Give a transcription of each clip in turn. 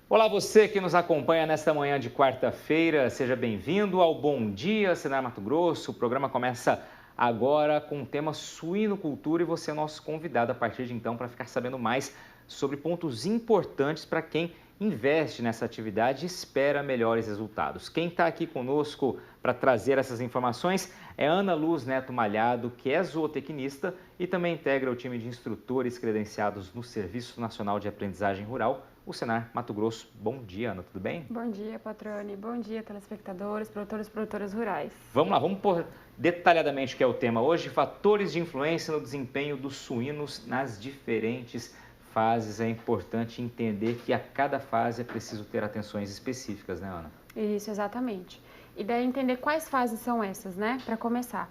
Olá, você que nos acompanha nesta manhã de quarta-feira, seja bem-vindo ao Bom Dia Senar Mato Grosso. O programa começa agora com o tema suinocultura e você é nosso convidado a partir de então para ficar sabendo mais sobre pontos importantes para quem investe nessa atividade e espera melhores resultados. Quem está aqui conosco para trazer essas informações é Ana Luz Neto Malhado, que é zootecnista e também integra o time de instrutores credenciados no Serviço Nacional de Aprendizagem Rural, o Senar Mato Grosso. Bom dia, Ana, tudo bem? Bom dia, Patrone. Bom dia, telespectadores, produtores e produtoras rurais. Vamos lá, vamos pôr detalhadamente o que é o tema hoje, fatores de influência no desempenho dos suínos nas diferentes fases. É importante entender que a cada fase é preciso ter atenções específicas, né, Ana? Isso, exatamente. E daí entender quais fases são essas, né? Para começar,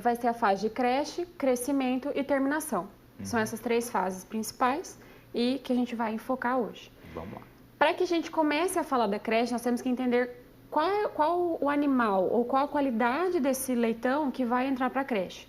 vai ter a fase de creche, crescimento e terminação. São essas três fases principais e que a gente vai enfocar hoje. Vamos lá. Para que a gente comece a falar da creche, nós temos que entender qual o animal ou qual a qualidade desse leitão que vai entrar para a creche.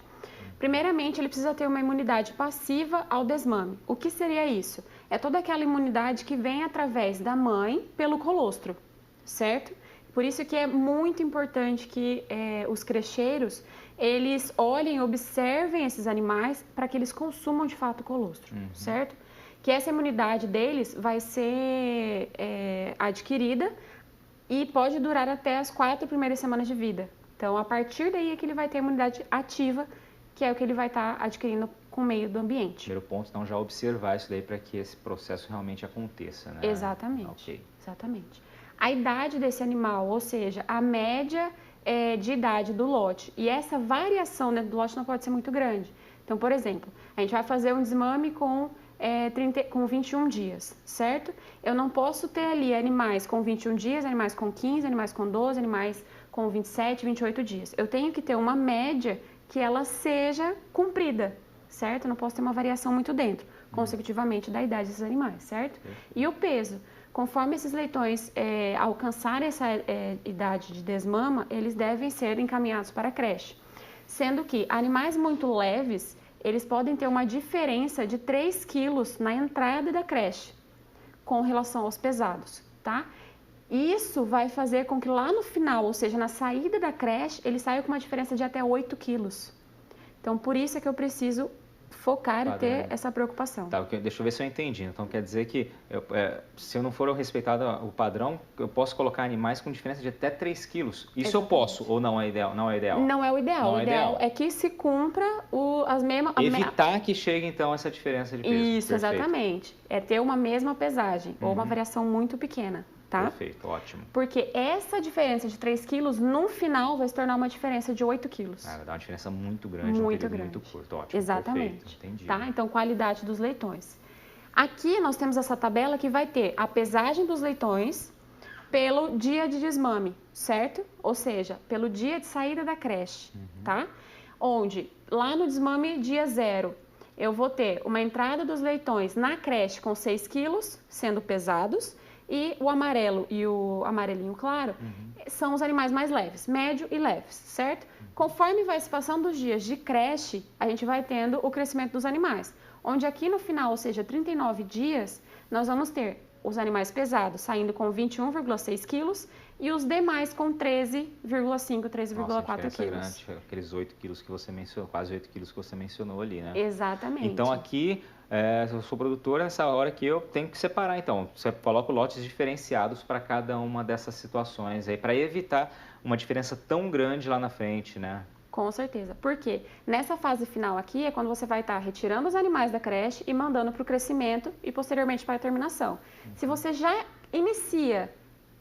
Primeiramente, ele precisa ter uma imunidade passiva ao desmame. O que seria isso? É toda aquela imunidade que vem através da mãe pelo colostro, certo? Por isso que é muito importante que os crecheiros, eles olhem, observem esses animais para que eles consumam de fato o colostro, certo? Que essa imunidade deles vai ser adquirida e pode durar até as 4 primeiras semanas de vida. Então, a partir daí é que ele vai ter a imunidade ativa, que é o que ele vai estar adquirindo com o meio do ambiente. Primeiro ponto, então, já observar isso daí para que esse processo realmente aconteça, né? Exatamente. Ok. Exatamente. A idade desse animal, ou seja, a média de idade do lote. E essa variação dentro do lote não pode ser muito grande. Então, por exemplo, a gente vai fazer um desmame com 21 dias, certo? Eu não posso ter ali animais com 21 dias, animais com 15, animais com 12, animais com 27, 28 dias. Eu tenho que ter uma média que ela seja cumprida, certo? Eu não posso ter uma variação muito dentro, consecutivamente, da idade desses animais, certo? E o peso, conforme esses leitões alcançarem essa idade de desmama, eles devem ser encaminhados para a creche. Sendo que animais muito leves, eles podem ter uma diferença de 3 quilos na entrada da creche com relação aos pesados, tá? Isso vai fazer com que lá no final, ou seja, na saída da creche, ele saia com uma diferença de até 8 quilos. Então, por isso é que eu preciso focar e ter essa preocupação. Tá, deixa eu ver se eu entendi. Então, quer dizer que se eu não for respeitado o padrão, eu posso colocar animais com diferença de até 3 quilos. Isso Exatamente. Eu posso ou não é ideal? Não é ideal? Não é o ideal. Não o é ideal é que se cumpra as mesmas... Evitar que chegue, então, essa diferença de peso. Isso, Perfeito. Exatamente. É ter uma mesma pesagem ou uma variação muito pequena, tá? Perfeito, ótimo. Porque essa diferença de 3 quilos, no final, vai se tornar uma diferença de 8 quilos. Vai dar uma diferença muito grande, muito grande. Muito curto. Ótimo, exatamente. Perfeito, entendi. Tá? Então, qualidade dos leitões. Aqui nós temos essa tabela que vai ter a pesagem dos leitões pelo dia de desmame, certo? Ou seja, pelo dia de saída da creche, tá? Onde, lá no desmame dia 0, eu vou ter uma entrada dos leitões na creche com 6 quilos, sendo pesados, e o amarelo e o amarelinho claro são os animais mais leves, médio e leves, certo? Conforme vai se passando os dias de creche, a gente vai tendo o crescimento dos animais, onde aqui no final, ou seja, 39 dias, nós vamos ter os animais pesados saindo com 21,6 quilos e os demais com 13,5, 13,4 quilos. Grande, aqueles 8 quilos que você mencionou, quase 8 quilos que você mencionou ali, né? Exatamente. Então aqui, eu sou produtora, nessa hora que eu tenho que separar, então. Você coloca lotes diferenciados para cada uma dessas situações aí, para evitar uma diferença tão grande lá na frente, né? Com certeza. Por quê? Nessa fase final aqui é quando você vai estar retirando os animais da creche e mandando para o crescimento e posteriormente para a terminação. Se você já inicia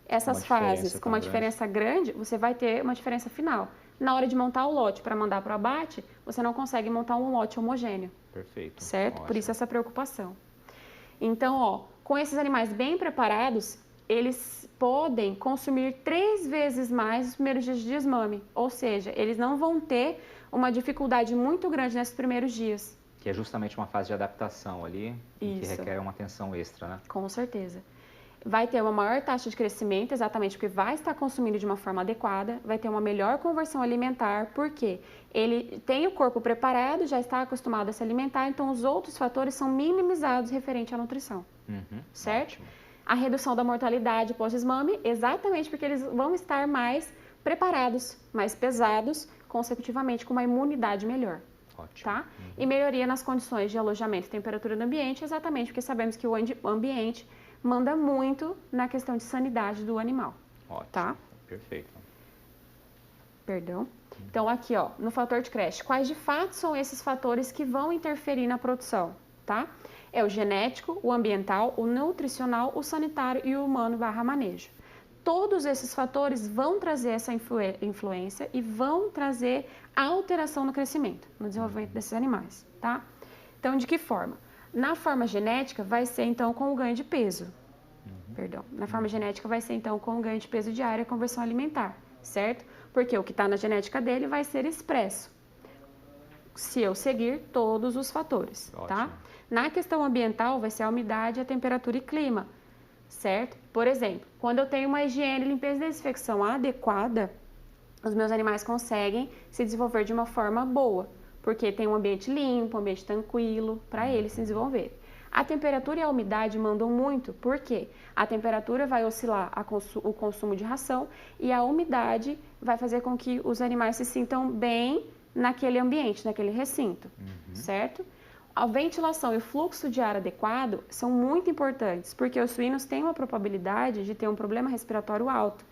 essas fases com uma diferença grande, você vai ter uma diferença final. Na hora de montar o lote para mandar para o abate, você não consegue montar um lote homogêneo. Perfeito. Certo? Ótimo. Por isso essa preocupação. Então, com esses animais bem preparados, eles podem consumir 3 vezes mais os primeiros dias de desmame. Ou seja, eles não vão ter uma dificuldade muito grande nesses primeiros dias. Que é justamente uma fase de adaptação ali, que requer uma atenção extra, né? Com certeza. Vai ter uma maior taxa de crescimento, exatamente porque vai estar consumindo de uma forma adequada, vai ter uma melhor conversão alimentar, porque ele tem o corpo preparado, já está acostumado a se alimentar, então os outros fatores são minimizados referente à nutrição, certo? Ótimo. a redução da mortalidade pós-desmame, exatamente porque eles vão estar mais preparados, mais pesados, consecutivamente com uma imunidade melhor. Ótimo. Tá? E melhoria nas condições de alojamento e temperatura do ambiente, exatamente porque sabemos que o ambiente manda muito na questão de sanidade do animal. Ótimo. Tá? Perfeito. Perdão. Então, aqui, ó, no fator de creche, quais de fato são esses fatores que vão interferir na produção, tá? É o genético, o ambiental, o nutricional, o sanitário e o humano/manejo. Todos esses fatores vão trazer essa influência e vão trazer alteração no crescimento, no desenvolvimento desses animais, tá? Então, de que forma? Na forma genética, vai ser, então, com o ganho de peso. Perdão. Na forma genética, vai ser, então, com o ganho de peso diário e a conversão alimentar, certo? Porque o que está na genética dele vai ser expresso, se eu seguir todos os fatores, tá? Na questão ambiental, vai ser a umidade, a temperatura e clima, certo? Por exemplo, quando eu tenho uma higiene, limpeza e desinfecção adequada, os meus animais conseguem se desenvolver de uma forma boa, porque tem um ambiente limpo, um ambiente tranquilo para eles se desenvolverem. A temperatura e a umidade mandam muito, porque a temperatura vai oscilar o consumo de ração e a umidade vai fazer com que os animais se sintam bem naquele ambiente, naquele recinto, certo? A ventilação e o fluxo de ar adequado são muito importantes, porque os suínos têm uma probabilidade de ter um problema respiratório alto,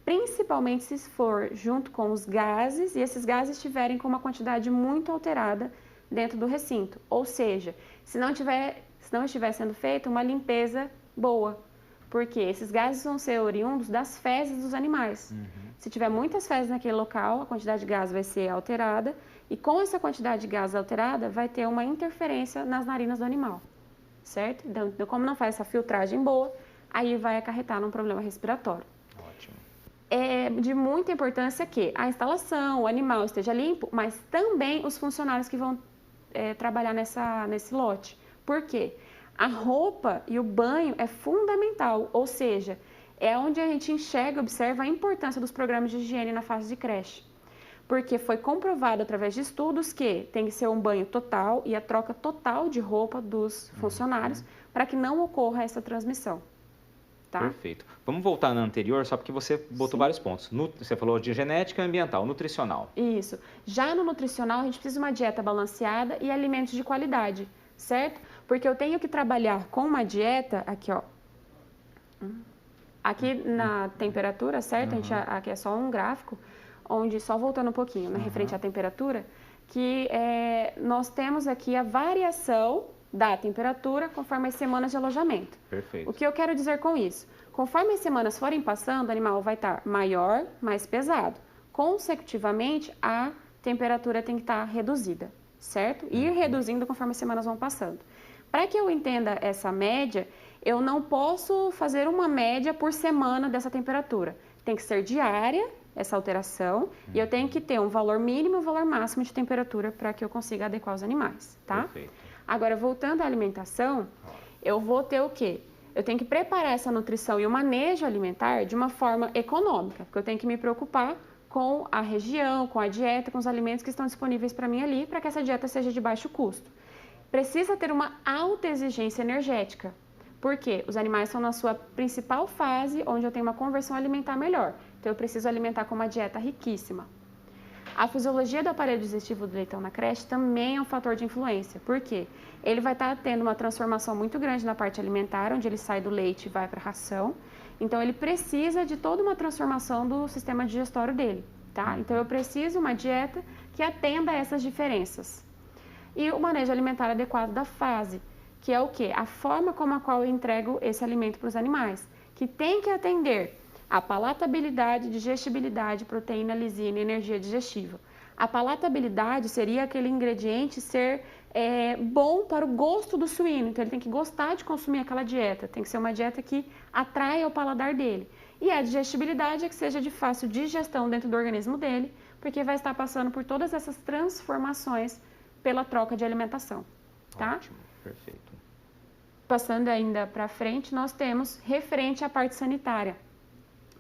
principalmente se for junto com os gases e esses gases estiverem com uma quantidade muito alterada dentro do recinto, ou seja, se não estiver sendo feita uma limpeza boa, porque esses gases vão ser oriundos das fezes dos animais. Se tiver muitas fezes naquele local, a quantidade de gás vai ser alterada e com essa quantidade de gás alterada vai ter uma interferência nas narinas do animal, certo? Então, como não faz essa filtragem boa, aí vai acarretar num problema respiratório. Ótimo. É de muita importância que a instalação, o animal esteja limpo, mas também os funcionários que vão trabalhar nesse lote. Por quê? A roupa e o banho é fundamental, ou seja, é onde a gente enxerga e observa a importância dos programas de higiene na fase de creche. Porque foi comprovado através de estudos que tem que ser um banho total e a troca total de roupa dos funcionários para que não ocorra essa transmissão. Tá? Perfeito. Vamos voltar na anterior, só porque você botou vários pontos. Você falou de genética, ambiental, nutricional. Isso. Já no nutricional, a gente precisa de uma dieta balanceada e alimentos de qualidade, certo? Porque eu tenho que trabalhar com uma dieta, aqui ó, aqui na temperatura, certo? Aqui é só um gráfico, onde, só voltando um pouquinho, né, referente à temperatura, que nós temos aqui a variação da temperatura conforme as semanas de alojamento. Perfeito. O que eu quero dizer com isso? Conforme as semanas forem passando, o animal vai estar maior, mais pesado. Consecutivamente, a temperatura tem que estar reduzida, certo? Ir reduzindo conforme as semanas vão passando. Para que eu entenda essa média, eu não posso fazer uma média por semana dessa temperatura. Tem que ser diária essa alteração e eu tenho que ter um valor mínimo e um valor máximo de temperatura para que eu consiga adequar os animais, tá? Perfeito. Agora, voltando à alimentação, eu vou ter o quê? Eu tenho que preparar essa nutrição e o manejo alimentar de uma forma econômica, porque eu tenho que me preocupar com a região, com a dieta, com os alimentos que estão disponíveis para mim ali, para que essa dieta seja de baixo custo. Precisa ter uma alta exigência energética, porque os animais estão na sua principal fase, onde eu tenho uma conversão alimentar melhor. Então, eu preciso alimentar com uma dieta riquíssima. A fisiologia do aparelho digestivo do leitão na creche também é um fator de influência. Por quê? Ele vai estar tendo uma transformação muito grande na parte alimentar, onde ele sai do leite e vai para a ração. Então, ele precisa de toda uma transformação do sistema digestório dele, tá? Então, eu preciso de uma dieta que atenda a essas diferenças. E o manejo alimentar adequado da fase, que é o quê? A forma como a qual eu entrego esse alimento para os animais, que tem que atender a palatabilidade, digestibilidade, proteína, lisina e energia digestiva. A palatabilidade seria aquele ingrediente ser bom para o gosto do suíno, então ele tem que gostar de consumir aquela dieta, tem que ser uma dieta que atraia o paladar dele. E a digestibilidade é que seja de fácil digestão dentro do organismo dele, porque vai estar passando por todas essas transformações pela troca de alimentação. Tá? Ótimo, perfeito. Passando ainda para frente, nós temos referente à parte sanitária,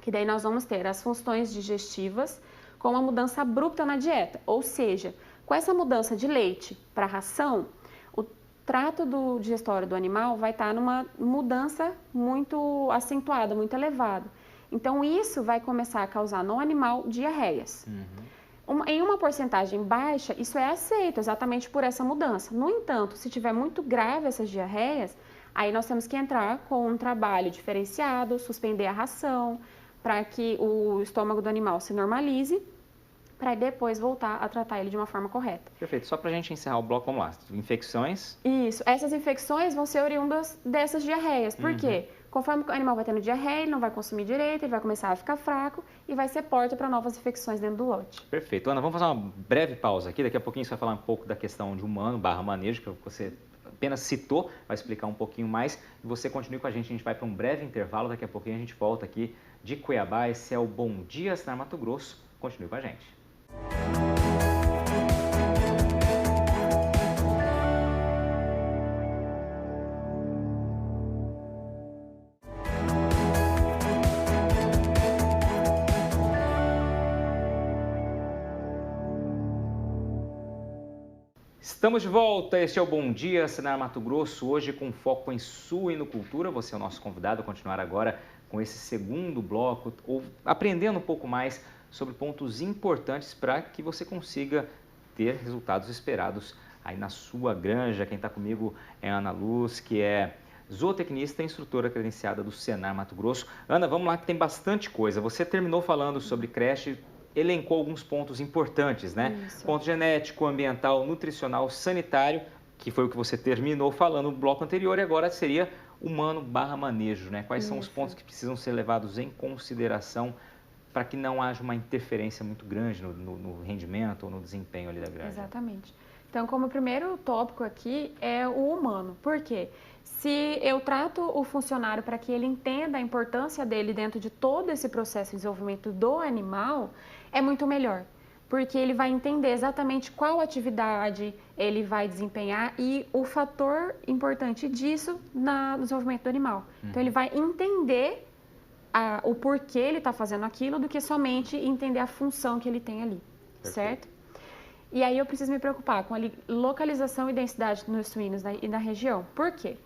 que daí nós vamos ter as funções digestivas com uma mudança abrupta na dieta, ou seja, com essa mudança de leite para ração, trato digestório do animal vai estar numa mudança muito acentuada, muito elevada. Então, isso vai começar a causar no animal diarreias. Em uma porcentagem baixa, isso é aceito exatamente por essa mudança. No entanto, se tiver muito grave essas diarreias, aí nós temos que entrar com um trabalho diferenciado, suspender a ração, para que o estômago do animal se normalize, para depois voltar a tratar ele de uma forma correta. Perfeito. Só para a gente encerrar o bloco, vamos lá. Infecções? Isso. Essas infecções vão ser oriundas dessas diarreias. Por quê? Conforme o animal vai tendo diarreia, ele não vai consumir direito, ele vai começar a ficar fraco e vai ser porta para novas infecções dentro do lote. Perfeito. Ana, vamos fazer uma breve pausa aqui. Daqui a pouquinho você vai falar um pouco da questão de humano/manejo, que você apenas citou, vai explicar um pouquinho mais. E você continue com a gente vai para um breve intervalo. Daqui a pouquinho a gente volta aqui de Cuiabá. Esse é o Bom Dia, Senar Mato Grosso. Continue com a gente. Estamos de volta, este é o Bom Dia, Senar Mato Grosso, hoje com foco em suinocultura. Você é o nosso convidado a continuar agora com esse segundo bloco, ou aprendendo um pouco mais sobre pontos importantes para que você consiga ter resultados esperados aí na sua granja. Quem está comigo é a Ana Luz, que é zootecnista e instrutora credenciada do Senar Mato Grosso. Ana, vamos lá que tem bastante coisa. Você terminou falando sobre creche, elencou alguns pontos importantes, né? Isso. Ponto genético, ambiental, nutricional, sanitário, que foi o que você terminou falando no bloco anterior, e agora seria humano/manejo, né? Quais são os pontos que precisam ser levados em consideração para que não haja uma interferência muito grande no rendimento ou no desempenho ali da granja? Exatamente. Então, como primeiro tópico aqui é o humano. Por quê? Se eu trato o funcionário para que ele entenda a importância dele dentro de todo esse processo de desenvolvimento do animal, é muito melhor. Porque ele vai entender exatamente qual atividade ele vai desempenhar e o fator importante disso no desenvolvimento do animal. Então, ele vai entender o porquê ele está fazendo aquilo do que somente entender a função que ele tem ali, certo? E aí eu preciso me preocupar com a localização e densidade nos suínos e na região. Por quê?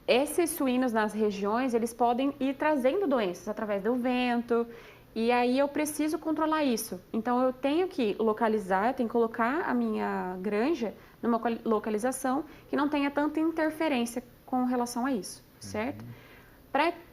Esses suínos nas regiões, eles podem ir trazendo doenças através do vento, e aí eu preciso controlar isso. Então eu tenho que localizar, eu tenho que colocar a minha granja numa localização que não tenha tanta interferência com relação a isso, certo?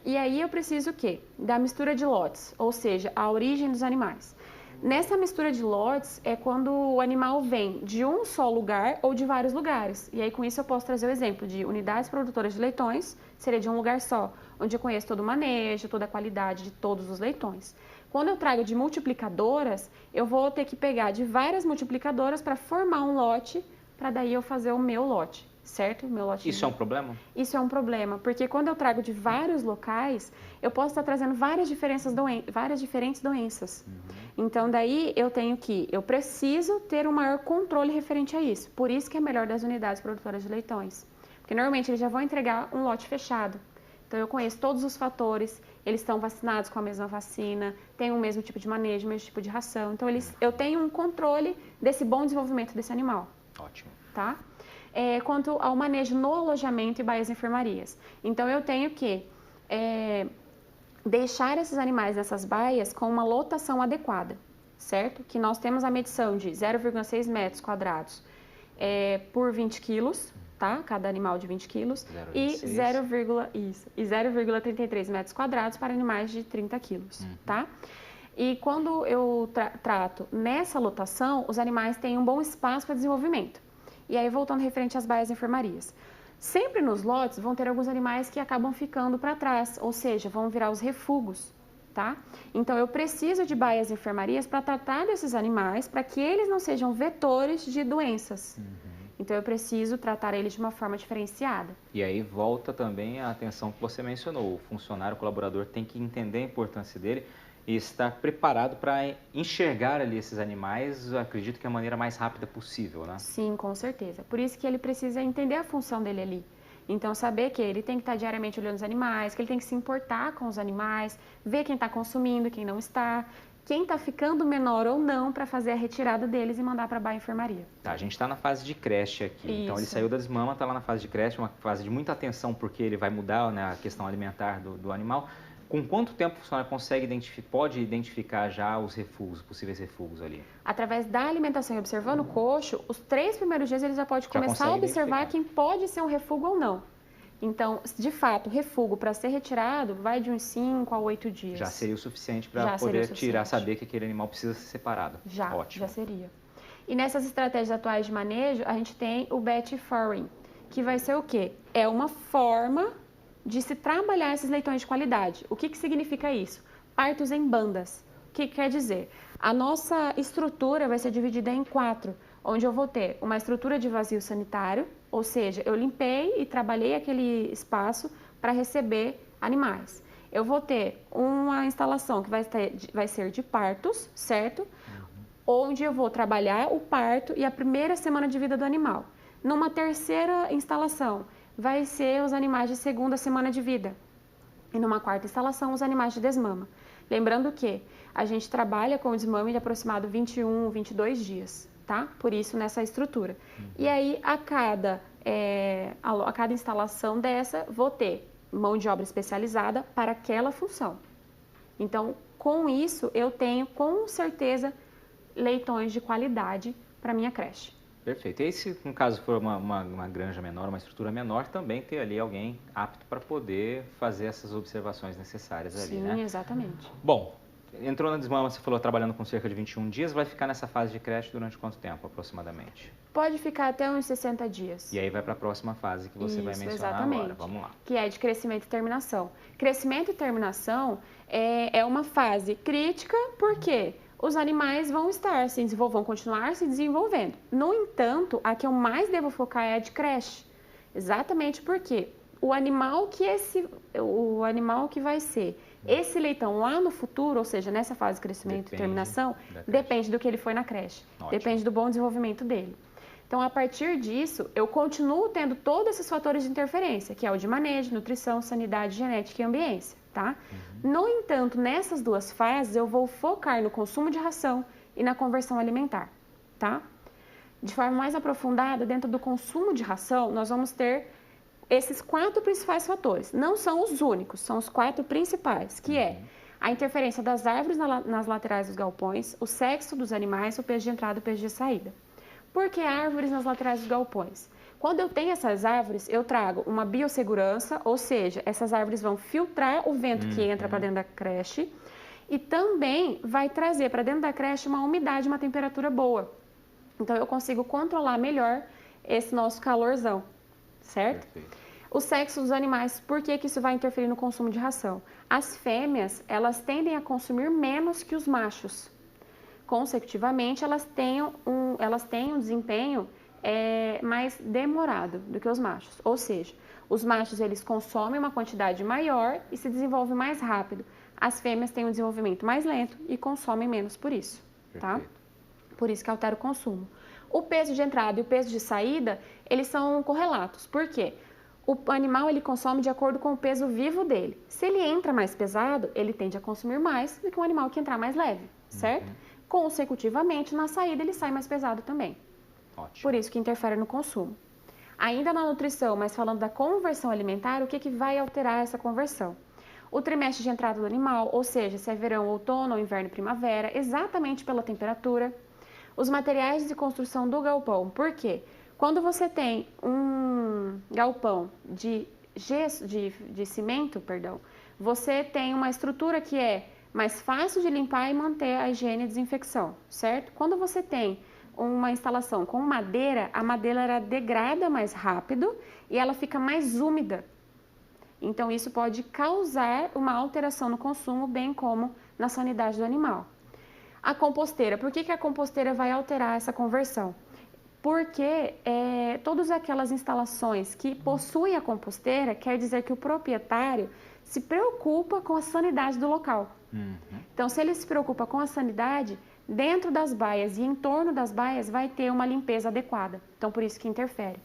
E aí eu preciso o quê? Da mistura de lotes, ou seja, a origem dos animais. Nessa mistura de lotes é quando o animal vem de um só lugar ou de vários lugares. E aí com isso eu posso trazer o exemplo de unidades produtoras de leitões, seria de um lugar só, onde eu conheço todo o manejo, toda a qualidade de todos os leitões. Quando eu trago de multiplicadoras, eu vou ter que pegar de várias multiplicadoras para formar um lote, para daí eu fazer o meu lote, certo? Meu lote. Isso é um problema? Isso é um problema, porque quando eu trago de vários locais, eu posso estar trazendo várias diferentes doenças. Então, daí eu preciso ter um maior controle referente a isso. Por isso que é melhor das unidades produtoras de leitões. Porque normalmente eles já vão entregar um lote fechado. Então, eu conheço todos os fatores, eles estão vacinados com a mesma vacina, têm o mesmo tipo de manejo, o mesmo tipo de ração. Então, eu tenho um controle desse bom desenvolvimento desse animal. Ótimo. Tá? Quanto ao manejo no alojamento e baias enfermarias. Então, eu tenho que deixar esses animais nessas baias com uma lotação adequada, certo? Que nós temos a medição de 0,6 metros quadrados por 20 quilos, tá? Cada animal de 20 quilos. E 0,33 metros quadrados para animais de 30 quilos, tá? E quando eu trato nessa lotação, os animais têm um bom espaço para desenvolvimento. E aí, voltando referente às baias enfermarias. Sempre nos lotes vão ter alguns animais que acabam ficando para trás, ou seja, vão virar os refugos, tá? Então, eu preciso de baias enfermarias para tratar desses animais, para que eles não sejam vetores de doenças. Então, eu preciso tratar eles de uma forma diferenciada. E aí volta também a atenção que você mencionou. O funcionário, o colaborador tem que entender a importância dele e estar preparado para enxergar ali esses animais, acredito que é a maneira mais rápida possível, né? Sim, com certeza. Por isso que ele precisa entender a função dele ali. Então, saber que ele tem que estar diariamente olhando os animais, que ele tem que se importar com os animais, ver quem está consumindo, quem não está, quem está ficando menor ou não para fazer a retirada deles e mandar para a baia enfermaria. Tá, a gente está na fase de creche aqui, Isso. Então ele saiu da desmama, está lá na fase de creche, uma fase de muita atenção porque ele vai mudar, né, a questão alimentar do animal. Com quanto tempo o funcionário pode identificar já os refugos, possíveis refugos ali? Através da alimentação e observando o coxo, os 3 primeiros dias ele já pode começar a observar quem pode ser um refúgio ou não. Então, de fato, o refúgio para ser retirado vai de uns 5 a 8 dias. Já seria o suficiente para poder tirar, saber que aquele animal precisa ser separado. Já seria. E nessas estratégias atuais de manejo, a gente tem o Batch Farming, que vai ser o quê? É uma forma de se trabalhar esses leitões de qualidade. O que significa isso? Partos em bandas. O que quer dizer? A nossa estrutura vai ser dividida em 4, onde eu vou ter uma estrutura de vazio sanitário, ou seja, eu limpei e trabalhei aquele espaço para receber animais. Eu vou ter uma instalação que vai ser de partos, certo? Onde eu vou trabalhar o parto e a primeira semana de vida do animal. Numa terceira instalação, vai ser os animais de segunda semana de vida. E numa quarta instalação, os animais de desmama. Lembrando que a gente trabalha com o desmame de aproximado 21, 22 dias, tá? Por isso, nessa estrutura. E aí, a cada instalação dessa, vou ter mão de obra especializada para aquela função. Então, com isso, eu tenho, com certeza, leitões de qualidade para minha creche. Perfeito. E se, no caso, for uma granja menor, uma estrutura menor, também ter ali alguém apto para poder fazer essas observações necessárias ali, né? Sim, exatamente. Bom, entrou na desmama, você falou, trabalhando com cerca de 21 dias, vai ficar nessa fase de creche durante quanto tempo, aproximadamente? Pode ficar até uns 60 dias. E aí vai para a próxima fase que você vai mencionar exatamente. Agora. Vamos lá. Que é de crescimento e terminação. Crescimento e terminação é uma fase crítica, porque os animais vão continuar se desenvolvendo. No entanto, a que eu mais devo focar é a de creche. Exatamente porque o animal que vai ser esse leitão lá no futuro, ou seja, nessa fase de crescimento e terminação, depende do que ele foi na creche. Ótimo. Depende do bom desenvolvimento dele. Então, a partir disso, eu continuo tendo todos esses fatores de interferência, que é o de manejo, nutrição, sanidade, genética e ambiência, tá? No entanto, nessas 2 fases, eu vou focar no consumo de ração e na conversão alimentar, tá? De forma mais aprofundada, dentro do consumo de ração, nós vamos ter esses 4 principais fatores. Não são os únicos, são os 4 principais, que é a interferência das árvores nas laterais dos galpões, o sexo dos animais, o peso de entrada e o peso de saída. Por que árvores nas laterais dos galpões? Quando eu tenho essas árvores, eu trago uma biossegurança, ou seja, essas árvores vão filtrar o vento que entra para dentro da creche e também vai trazer para dentro da creche uma umidade, uma temperatura boa. Então, eu consigo controlar melhor esse nosso calorzão, certo? Perfeito. O sexo dos animais, por que isso vai interferir no consumo de ração? As fêmeas, elas tendem a consumir menos que os machos. Consecutivamente, elas têm um desempenho mais demorado do que os machos. Ou seja, os machos eles consomem uma quantidade maior e se desenvolvem mais rápido. As fêmeas têm um desenvolvimento mais lento e consomem menos por isso, tá? Por isso que altera o consumo. O peso de entrada e o peso de saída, eles são correlatos. Por quê? O animal ele consome de acordo com o peso vivo dele. Se ele entra mais pesado, ele tende a consumir mais do que um animal que entrar mais leve, certo? Consecutivamente, na saída, ele sai mais pesado também. Ótimo. Por isso que interfere no consumo. Ainda na nutrição, mas falando da conversão alimentar, o que vai alterar essa conversão? O trimestre de entrada do animal, ou seja, se é verão, outono, inverno e primavera, exatamente pela temperatura. Os materiais de construção do galpão, por quê? Quando você tem um galpão de cimento, você tem uma estrutura que é mais fácil de limpar e manter a higiene e desinfecção, certo? Quando você tem uma instalação com madeira, a madeira ela degrada mais rápido e ela fica mais úmida. Então, isso pode causar uma alteração no consumo, bem como na sanidade do animal. A composteira, por que a composteira vai alterar essa conversão? Porque todas aquelas instalações que possuem a composteira, quer dizer que o proprietário se preocupa com a sanidade do local. Então, se ele se preocupa com a sanidade, dentro das baias e em torno das baias vai ter uma limpeza adequada. Então, por isso que interfere.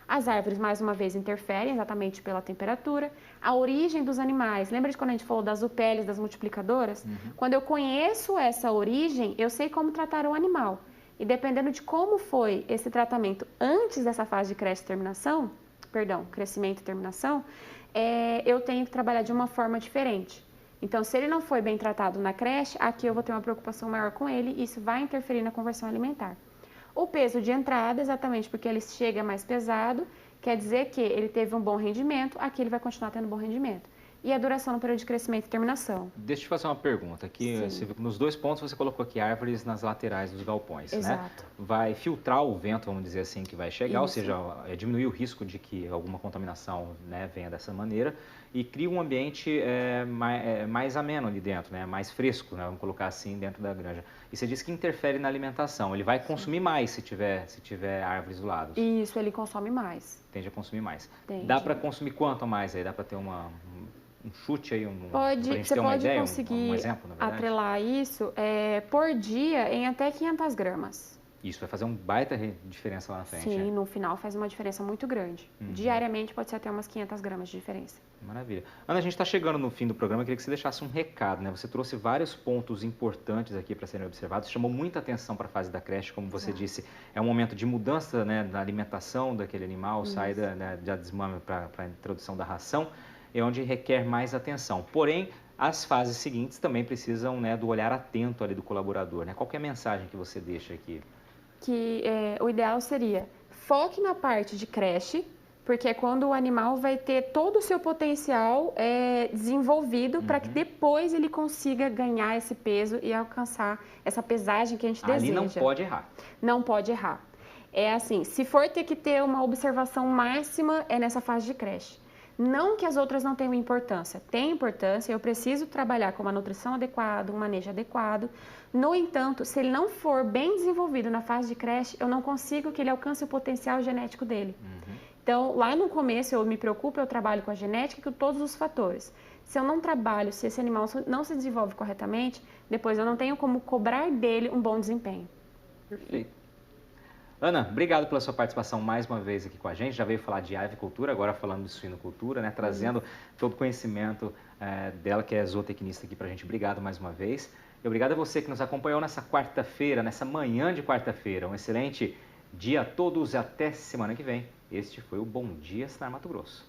As árvores, mais uma vez, interferem exatamente pela temperatura. A origem dos animais, lembra de quando a gente falou das UPLs, das multiplicadoras? Quando eu conheço essa origem, eu sei como tratar o animal. E dependendo de como foi esse tratamento antes dessa fase de crescimento e terminação, eu tenho que trabalhar de uma forma diferente. Então, se ele não foi bem tratado na creche, aqui eu vou ter uma preocupação maior com ele e isso vai interferir na conversão alimentar. O peso de entrada, exatamente porque ele chega mais pesado, quer dizer que ele teve um bom rendimento, aqui ele vai continuar tendo bom rendimento. E a duração no período de crescimento e terminação. Deixa eu te fazer uma pergunta. Aqui, nos 2 pontos você colocou aqui árvores nas laterais dos galpões. Exato. Né? Vai filtrar o vento, vamos dizer assim, que vai chegar, Isso. ou seja, diminuir o risco de que alguma contaminação, né, venha dessa maneira e cria um ambiente mais ameno ali dentro, né, mais fresco, né, vamos colocar assim, dentro da granja. E você disse que interfere na alimentação. Ele vai consumir mais se tiver árvores do lado. Isso, ele consome mais. Tende a consumir mais. Tende. Dá para consumir quanto a mais aí? Dá para ter um chute aí, você pode ideia, conseguir um exemplo, na verdade? atrelar isso por dia em até 500 gramas. Isso vai fazer uma baita diferença lá na frente. Sim, no final faz uma diferença muito grande. Diariamente pode ser até umas 500 gramas de diferença. Maravilha. Ana, a gente está chegando no fim do programa, eu queria que você deixasse um recado, né? Você trouxe vários pontos importantes aqui para serem observados, chamou muita atenção para a fase da creche, como você disse, é um momento de mudança, né, na alimentação daquele animal, sai da desmame para a introdução da ração, é onde requer mais atenção. Porém, as fases seguintes também precisam, né, do olhar atento ali do colaborador, né? Qual que é a mensagem que você deixa aqui? Que o ideal seria foque na parte de creche, porque é quando o animal vai ter todo o seu potencial desenvolvido para que depois ele consiga ganhar esse peso e alcançar essa pesagem que a gente deseja. Ali não pode errar. Não pode errar. É assim, se for ter que ter uma observação máxima, é nessa fase de creche. Não que as outras não tenham importância. Tem importância, eu preciso trabalhar com uma nutrição adequada, um manejo adequado. No entanto, se ele não for bem desenvolvido na fase de creche, eu não consigo que ele alcance o potencial genético dele. Então, lá no começo, eu me preocupo, eu trabalho com a genética e com todos os fatores. Se eu não trabalho, se esse animal não se desenvolve corretamente, depois eu não tenho como cobrar dele um bom desempenho. Perfeito. Ana, obrigado pela sua participação mais uma vez aqui com a gente. Já veio falar de avicultura, agora falando de suinocultura, né? Trazendo todo o conhecimento dela, que é zootecnista aqui pra gente. Obrigado mais uma vez. E obrigado a você que nos acompanhou nessa quarta-feira, nessa manhã de quarta-feira. Um excelente dia a todos e até semana que vem. Este foi o Bom Dia Senar Mato Grosso.